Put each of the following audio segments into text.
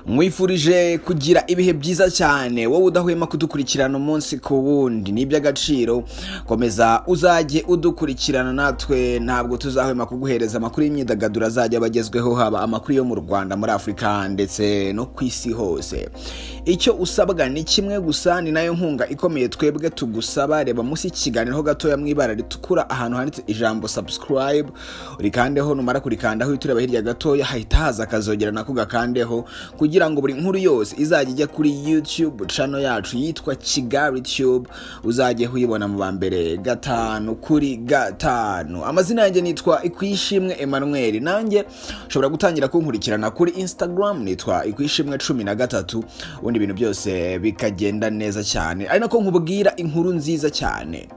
Mwifurije kugira ibihe byiza cyane wowe udahwema kudukurikirana umunsi ku wundi ni iby'agaciro. Komeza uzajye udukurikirana, natwe ntabwo tuzahwema kuguhereza amakuru y'imyidagaduro azajya abagezweho, haba amakuru yo mu Rwanda, muri Afurika ndetse no ku isi hose. Icyo usabwa ni kimwe gusa, ni nayo nkunga ikomeye twebwe tugusaba. Reba munsi y'ikiganiro gatoya mu ibara ritukura ahantu handitse ijambo subscribe, urikandeho. Numara kurikandaho tureba hirya gatoya hahita haza akazogera nako gakandeho, kugira ngo buri nkuru yose izajya ijya kuri YouTube channel yacu yitwa Kigali Tube uzajye huyibona mu bambere 5/5. Amazina yanjye nitwa Ikwishimwe Emmanuel, nanjye ushobora gutangira kunkurikirana kuri Instagram nitwa Ikwishimwe 13, ubundi ibintu byose bikagenda neza cyane. Ari nako nkubwira inkuru nziza cyane.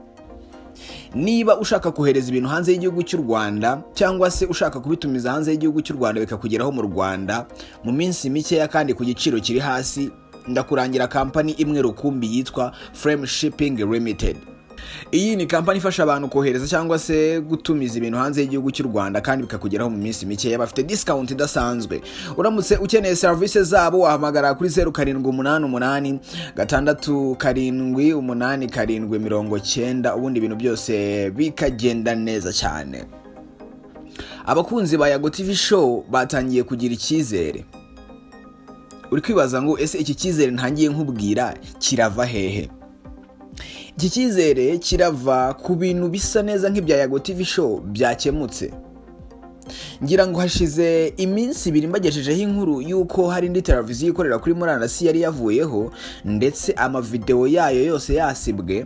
Niba ushaka kohereza ibintu hanze y'igihugu cy'u Rwanda, cyangwa se ushaka kubitumiza hanze y'igihugu cy'u Rwanda bikakugeraho mu Rwanda mu minsi mikeya kandi ku giciro kiri hasi, ndakurangira kampani imwe rukumbi yitwa Frame Shipping Limited. Iyi ni kampani ifasha abantu kohereza cyangwa se gutumiza ibintu hanze y'igihugu cy'u Rwanda kandi bikakugeraho mu minsi mikeya. Bafite discount idasanzwe. Uramutse ukeneye service zabo wahamagara kuri 0788 678 ubundi ibintu byose bikagenda neza cyane. Abakunzi ba Yago TV show batangiye kugira icyizere. Uri kwibaza ngo ese iki cyizere ntangiye nkubwira kirava hehe? Iki cyizere kirava ku bintu bisa neza nk'ibya Yago TV show byakemutse. Ngira ngo hashize iminsi 2 mbagejejeho inkuru yuko hari indi televiziyo ikorera kuri murandasi yari yavuyeho, ndetse amavideo yayo yose yasibwe.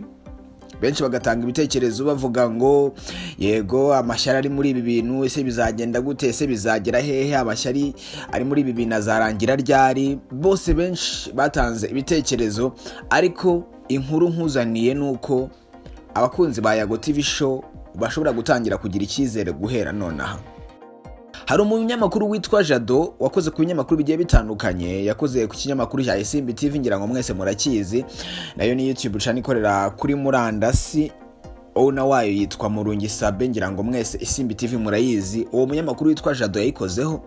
Benshi bagatanga ibitekerezo bavuga ngo yego amashyari ari muri ibi bintu, ese bizagenda gute, ese bizagera hehe, amashyari ari muri ibi bintu azarangira ryari. Bose benshi batanze ibitekerezo, ariko inkuru nkuzaniye nuko abakunzi ba Yago TV show bashobora gutangira kugira icyizere guhera nonaha. Hari umunyamakuru witwa Jado wakoze ku binyamakuru bigiye bitandukanye. Yakoze ku kinyamakuru cya Isimbi TV, ngira ngo mwese murakizi, nayo ni YouTube channel ikorera kuri murandasi. Owner wayo yitwa Murungi Sabe, ngira ngo mwese Isimbi TV murayizi. Uwo munyamakuru witwa Jado yayikozeho.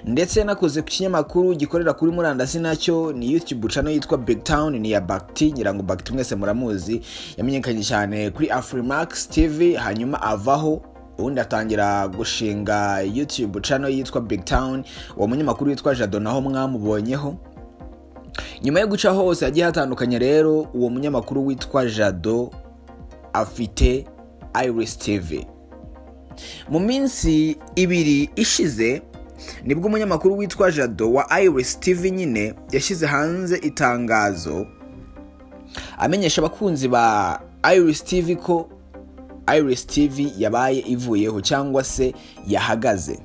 Ndetse nakoze ku kinyamakuru gikorera kuri murandasi, nacyo ni YouTube channel yitwa Big Town, ni ya Bakti, ngira ngo Bakti mwese muramuzi. Yamenyekanye cyane kuri Afrimax TV, hanyuma avaho ubundi atangira gushinga YouTube channel yitwa Big Town. Uwo munyamakuru witwa Jado naho mwamubonyeho. Nyuma yo guca hose yagiye hatandukanye, rero uwo munyamakuru witwa Jado afite Iris TV. Mu minsi 2 ishize nibwo umunyamakuru witwa Jado wa Iris TV nyine yashyize hanze itangazo amenyesha abakunzi ba Iris TV ko Iris TV yabaye ivuyeho cyangwa se yahagaze.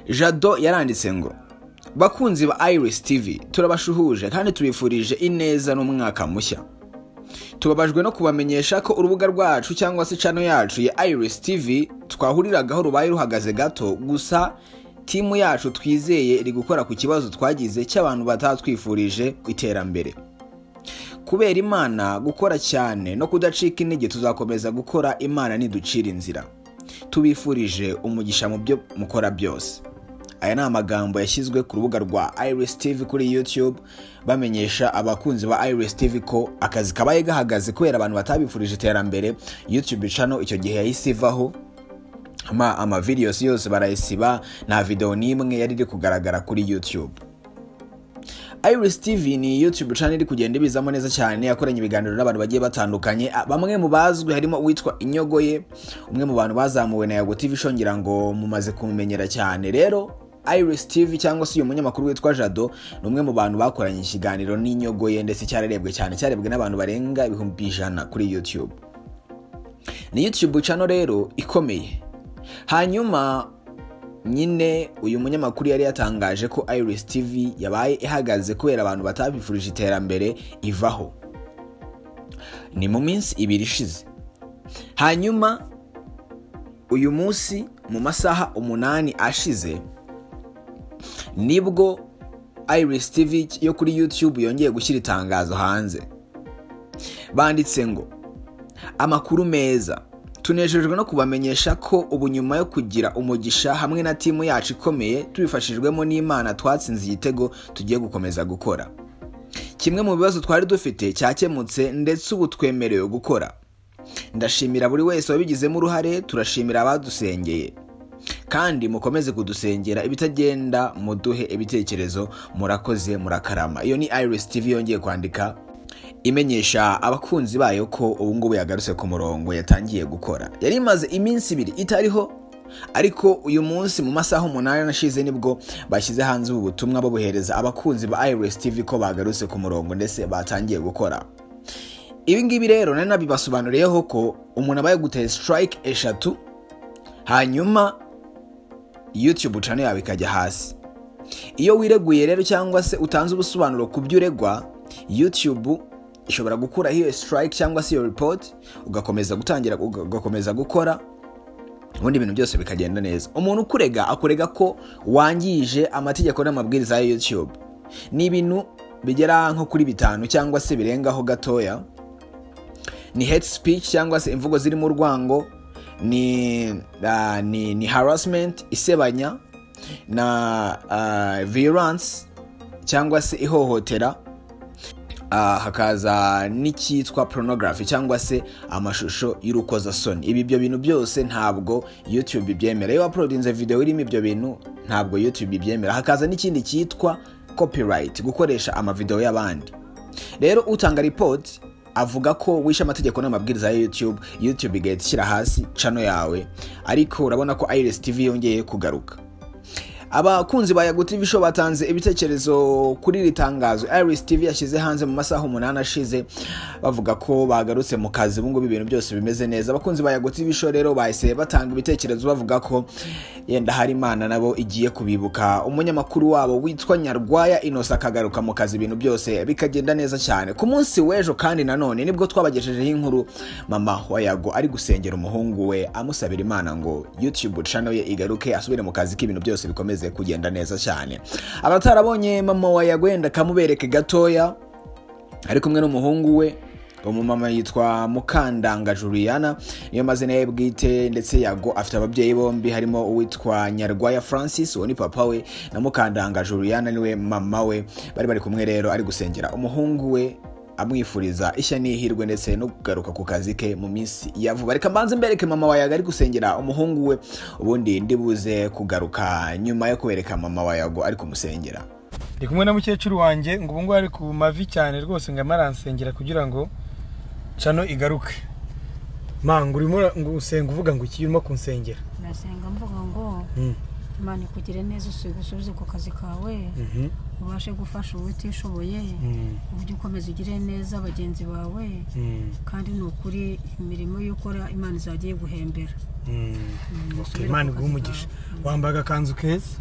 Jado yaranditse ngo bakunzi ba Iris TV turabashuhuje kandi tubifurije ineza n'umwaka mushya. Tubabajwe no kubamenyesha ko urubuga rwacu cyangwa se channel yacu ya Iris TV twahuriragaho rubaye ruhagaze gato, gusa timu yacu twizeye iri gukora ku kibazo twagize cy'abantu batatwifurije iterambere. Kubera Imana gukora cyane no kudacika intege, tuzakomeza gukora, Imana niducira inzira. Tubifurije umugisha mu byo mukora byose. Aya ni amagambo yashyizwe ku rubuga rwa Iris TV kuri YouTube, bamenyesha abakunzi ba Iris TV ko akazi kabaye gahagaze kubera abantu batabifurije iterambere. YouTube channel icyo gihe yahisivaho, ama videos yose barayisiba, nta video n'imwe yari iri kugaragara kuri YouTube. Iris TV ni YouTube channel iri kugenda ibizamo neza cyane, yakoranye ibiganiro n'abantu bagiye batandukanye. Bamwe mu bazwi harimo uwitwa Inyogoye, umwe mu bantu bazamuwe na Yago TV show, ngira ngo mumaze kumumenyera cyane. Rero Iris TV cyangwa se uyu munyamakuru witwa Jado ni umwe mu bantu bakoranye ikiganiro n'Inyogoye, ndetse cyarebwe cyane, cyarebwe n'abantu barenga 100,000 kuri YouTube. Ni YouTube channel rero ikomeye. Hanyuma nyine uyu munyamakuru yari yatangaje ko Iris TV yabaye ihagaze kubera abantu batabifurije iterambere ivaho. Ni mu minsi 2 ishize. Hanyuma uyu munsi mu masaha 8 ashize nibwo Iris TV yo kuri YouTube yongeye gushyira itangazo hanze. Banditse ngo amakuru meza, tunejejwe no kubamenyesha ko ubu nyuma yo kugira umugisha hamwe na timu yacu ikomeye tubifashijwemo n'Imana twatsinze igitego tugiye gukomeza gukora. Kimwe mu bibazo twari dufite cyakemutse ndetse ubu twemerewe gukora. Ndashimira buri wese wabigizemo uruhare, turashimira abadusengeye. Kandi mukomeze kudusengera, ibitagenda muduhe ibitekerezo, murakoze murakarama. Iyo ni Iris TV yongeye kwandika imenyesha abakunzi bayo ko ubu ngubu yagarutse ku murongo, yatangiye gukora. Yari imaze iminsi 2 itariho, ariko uyu munsi mu masaha 8 nashize nibwo bashyize hanze ubu butumwa babuhereza abakunzi ba Iris TV ko bagarutse ku murongo ndetse batangiye gukora. Ibi ngibi rero nari nabibasobanuriyeho ko umuntu abaye guteye strike 3 hanyuma YouTube channel yawe ikajya hasi. Iyo wireguye rero cyangwa se utanze ubusobanuro ku byo uregwa, YouTube ishobora gukura hiyo strike cyangwa se iyo report, ugakomeza gukora, ubundi ibintu byose bikagenda neza. Umuntu ukurega akurega ko wangije amategeko n'amabwiriza ya YouTube. Ni ibintu bigera nko kuri 5 cyangwa se birengaho gatoya. Ni hate speech cyangwa se imvugo ziri mu rwango, ni harassment, isebanya, na violence cyangwa se ihohotera, hakaza n'icyitwa pornography cyangwa se amashusho y'urukozasoni. Ibi byo bintu byose ntabwo YouTube ibyemera. Iyo uploadinze video irimo ibyo bintu ntabwo YouTube ibyemera. Hakaza n'ikindi cyitwa copyright, gukoresha amavideo y'abandi. Rero utanga report avuga ko wishe amategeko n'amabwiriza ya YouTube igahita ishyira hasi channel yawe. Ariko urabona ko Iris TV yongeye kugaruka. Abakunzi ba Yago TV Show batanze ibitekerezo kuri ritangazo Iris TV yashyize hanze mu masaha 8 ashize, bavuga ko bagarutse mu kazi, bungu ibintu byose bimeze neza. Abakunzi ba Yago TV Show rero bahise batanga ibitekerezo bavuga ko yenda hari Imana nabo igiye kubibuka. Umunyamakuru wabo witwa Nyarwaya Innocent akagaruka mu kazi, ibintu byose bikagenda neza cyane. Ku munsi w'ejo kandi nanone nibwo twabageshejeho inkuru mama wa Yago ari gusengera umuhungu we amusabira Imana ngo YouTube channel ye igaruke asubire mu kazi k'ibintu byose bikomeze kugenda neza cyane. Abatarabonye mama wa Yago yenda kamubereke gatoya, ari kumwe n'umuhungu we. Umumama yitwa Mukandanga Juliana, niyo mazina ye bwite, ndetse Yago afite ababyeyi bombi, harimo uwitwa Nyarwaya Francis, uwo ni papa we, na Mukandanga Juliana niwe mama we. Bari kumwe rero ari gusengera umuhungu we, amwifuriza ishya n'ihirwe ndetse no kugaruka ku kazi ke mu minsi ya vuba. Reka mbanze mbereke mama wa Yago ari gusengera umuhungu we, ubundi ndibuze kugaruka nyuma yo kubereka mama wa Yago ari kumusengera. Ndi kumwe na mukecuru wanjye ngo ubungu ari ku mavi cyane rwose, ngo amaransengera kugira ngo channel igaruke. Mangu urimo ngo usenga uvuga ngo iki urimo kunsengera? Nasenga mvuga ngo Imana ikugire neza, usubize ku kazi kawe, ubashe gufasha utishoboye, uburyo ukomeza ugire neza bagenzi bawe, kandi nukuri imirimo y'ukora Imana izagiye guhembera. Imana igumugisha. Wambaga kanzu keza?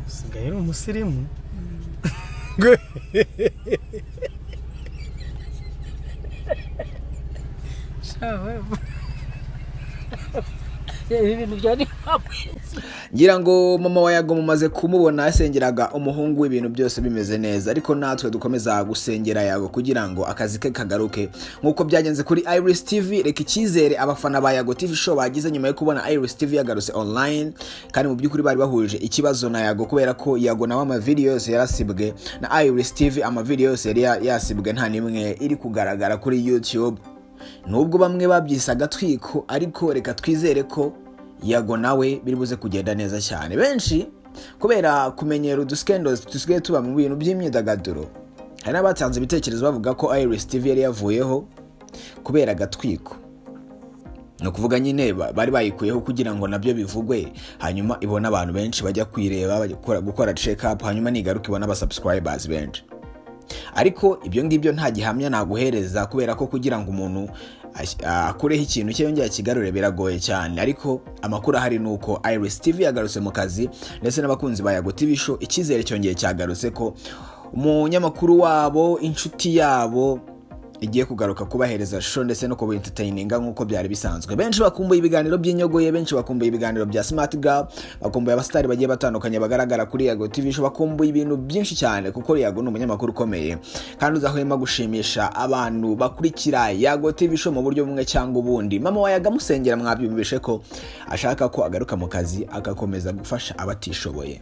Sigaye uri umusirimu. Ngira ngo mama wa Yago mumaze kumubona asengeraga umuhungu w'ibintu byose bimeze neza, ariko natwe dukomeza gusengera Yago kugira ngo akazi ke kagaruke nkuko byagenze kuri Iris TV. Reka icyizere abafana ba Yago TV Show bagize nyuma yo kubona Iris TV yagarutse online, kandi mu by'ukuri bari bahuje ikibazo na Yago kubera ko Yago nawe ama video yose yarasibwe na Iris TV, ama video yose yari yasibwe, nta nimwe iri kugaragara kuri YouTube. Nubwo bamwe babyisaga twiko, ariko reka twizere ko Yago nawe biribuze kugenda neza cyane. Benshi kubera kumenyera uduscandals tusigaye tuba mu bintu by'imyidagaduro, hari n'abatanze ibitekerezo bavuga ko Iris TV yari yavuyeho kubera gatwiko. No kuvuga nyine bari bayikuyeho kugira ngo nabyo bivugwe, hanyuma ibona abantu benshi bajya kwireba, gukora check up, hanyuma nigaruka ibona aba subscribers benshi. Ariko ibyo ngibyo nta gihamya naguhereza, kubera ko kugira ngo umuntu akureho ikintu cye yongera kigarure biragoye cyane. Ariko amakuru ahari nuko Iris TV yagarutse mu kazi, ndetse n'abakunzi ba Yago TV Show icyizere cyongeye cyagarutse ko umunyamakuru wabo, inshuti yabo igiye kugaruka kubahereza show ndetse no kuba entertaininga nk'uko byari bisanzwe. Benshi bakumbuye ibiganiro by'inyogoye, benshi bakumbuye ibiganiro bya Smart Girl, bakumbuye abastari bagiye batandukanye bagaragara kuri Yago TV Show, bakumbuye ibintu byinshi cyane kuko Yago ni umunyamakuru ukomeye kandi uzahwema gushimisha abantu bakurikira Yago TV Show mu buryo bumwe cyangwa ubundi. Mama wa Yago amusengera mwabyumvishe ko ashaka ko agaruka mu kazi agakomeza gufasha abatishoboye.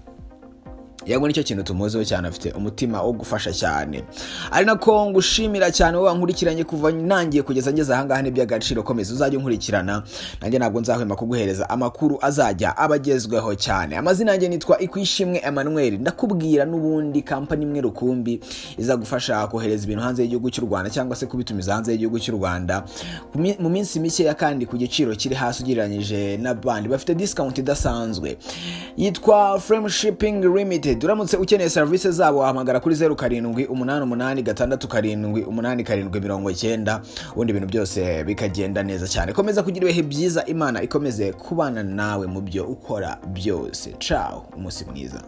Yago nicyo kintu tumuzeho cyane, afite umutima wo gufasha cyane. Ari nako ngushimira cyane wowe wankurikiranye kuva nangiye kugeza ngeze aha ngaha n'iby'agaciro. Komeza uzajye unkurikirana, nanjye ntabwo nzahwema kuguhereza amakuru azajya abagezweho cyane. Amazina yanjye nitwa Ikwishimwe Emmanuel. Ndakubwira n'ubundi company imwe rukumbi izagufasha kohereza ibintu hanze y'igihugu cy'u Rwanda cyangwa se kubitumiza hanze y'igihugu cy'u Rwanda mu minsi mike ya kandi ku giciro kiri hasi ugereranyije n'abandi. Bafite discount idasanzwe, yitwa Frame Shipping Limited. Uramutse ukeneye service zabo wahamagara kuri 0788868790 ubundi ibintu byose bikagenda neza cyane. Komeza kugira ibihe byiza, Imana ikomeze kubana nawe mu byo ukora byose. Ciao, umunsi mwiza.